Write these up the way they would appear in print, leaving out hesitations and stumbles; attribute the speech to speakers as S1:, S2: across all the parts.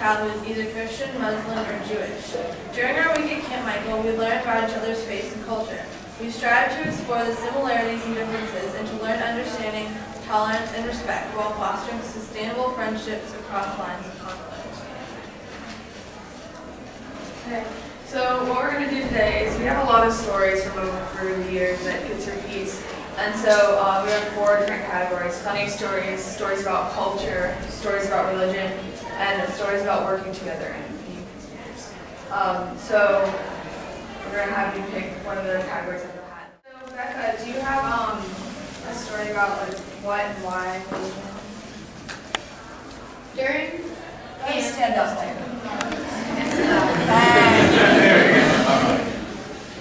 S1: child who is either Christian, Muslim, or Jewish. During our week at Camp Michael, we learn about each other's faith and culture. We strive to explore the similarities and differences and to learn understanding, tolerance, and respect while fostering sustainable friendships across lines of conflict.
S2: Okay. So what we're going to do today is we have a lot of stories from over through the years at Kids4Peace. And so we have 4 different categories: funny stories, stories about culture, stories about religion, and stories about working together in communities. So we're going to have you pick one of the categories of the hat. So Becca, do you have a story about like what and why religion?
S1: During
S2: Stand up there.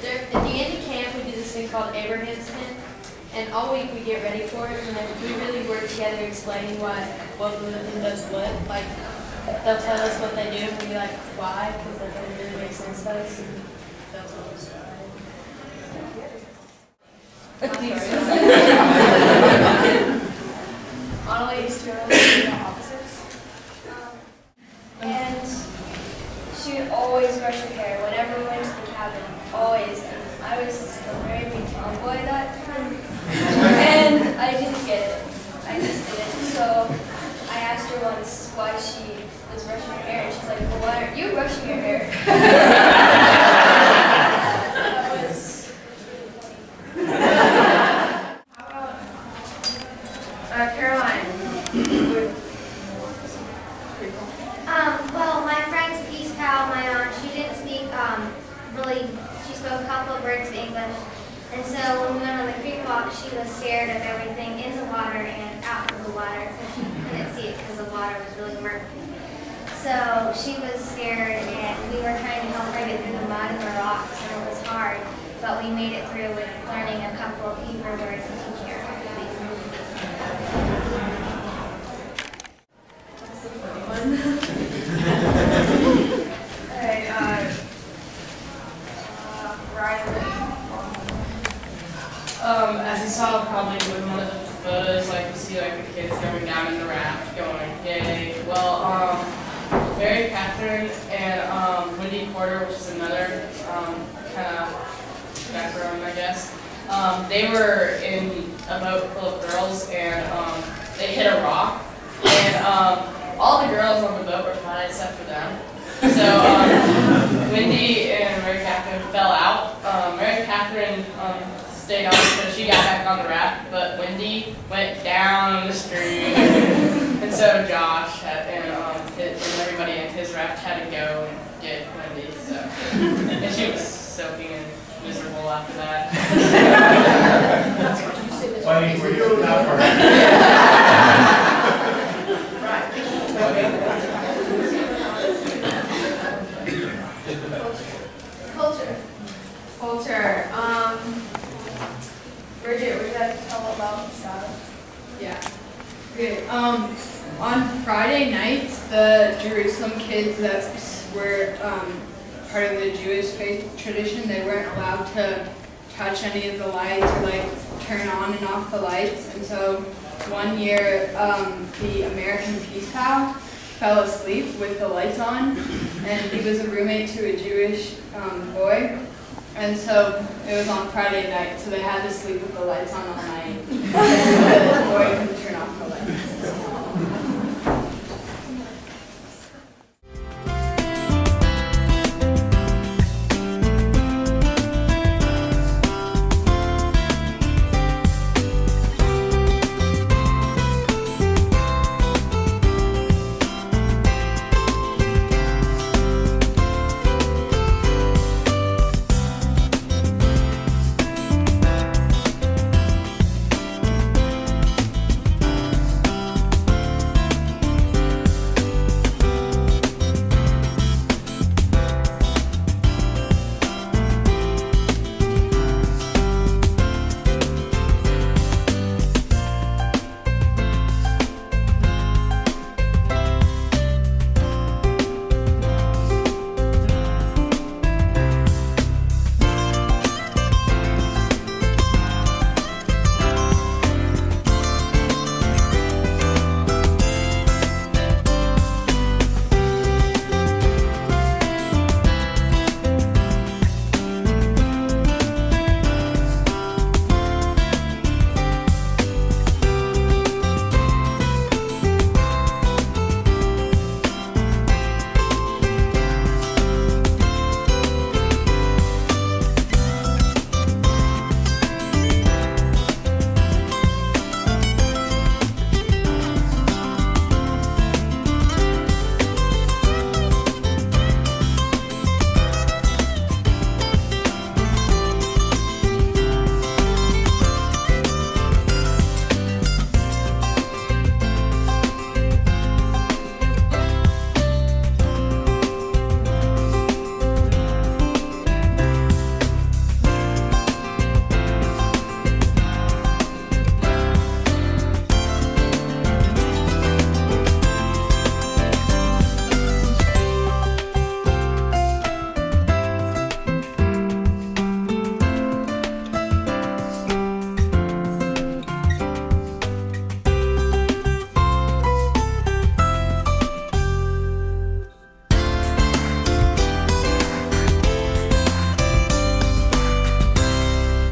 S3: At the end of camp, we do this thing called Abraham's Tent, and all week we get ready for it, and then we really work together explaining what religion does what. Like, they'll tell us what they do, and we'll be like, why? Because that doesn't really make sense to us, and they'll tell us why. Annalie used to go to the opposites.
S4: And she would always brush her hair whenever we went to the cabin, always. And I was a very big tomboy that time, and I didn't get it. I just didn't. So I asked her once why she was brushing her hair, and she's like, "Well, why aren't you brushing your hair?" That was
S2: How about Caroline?
S5: Well, my friend's Peace Pal, my aunt, she didn't speak she spoke a couple of words of English. And so when we went on the creek walk, she was scared of everything in the water and out of the water because she couldn't see it because the water was really murky. So she was scared, and we were trying to help her get through the mud and the rocks, and it was hard. But we made it through with learning a couple of Hebrew words and teaching her how to speak.
S6: As you saw probably with one of the photos, like you see like the kids going down in the raft going, yay. Well, Mary Catherine and Wendy Porter, which is another kind of chaperone, I guess, they were in a boat full of girls, and they hit a rock, and all the girls on the boat were fine except for them. So Wendy and Mary Catherine fell out. Mary Catherine stayed on because she got back on the raft, but Wendy went down the stream. And so Josh and everybody in his raft had to go and get Wendy. So, and she was soaking and miserable after that.
S7: Why were you not for her?
S2: Culture. Bridget, would you like to tell about the Sabbath?
S8: Yeah. Okay. On Friday nights, the Jerusalem kids that were part of the Jewish faith tradition, they weren't allowed to touch any of the lights or like turn on and off the lights. And so one year, the American Peace Pal fell asleep with the lights on, and he was a roommate to a Jewish boy. And so it was on Friday night, so they had to sleep with the lights on all night. So the boy couldn't turn off the lights.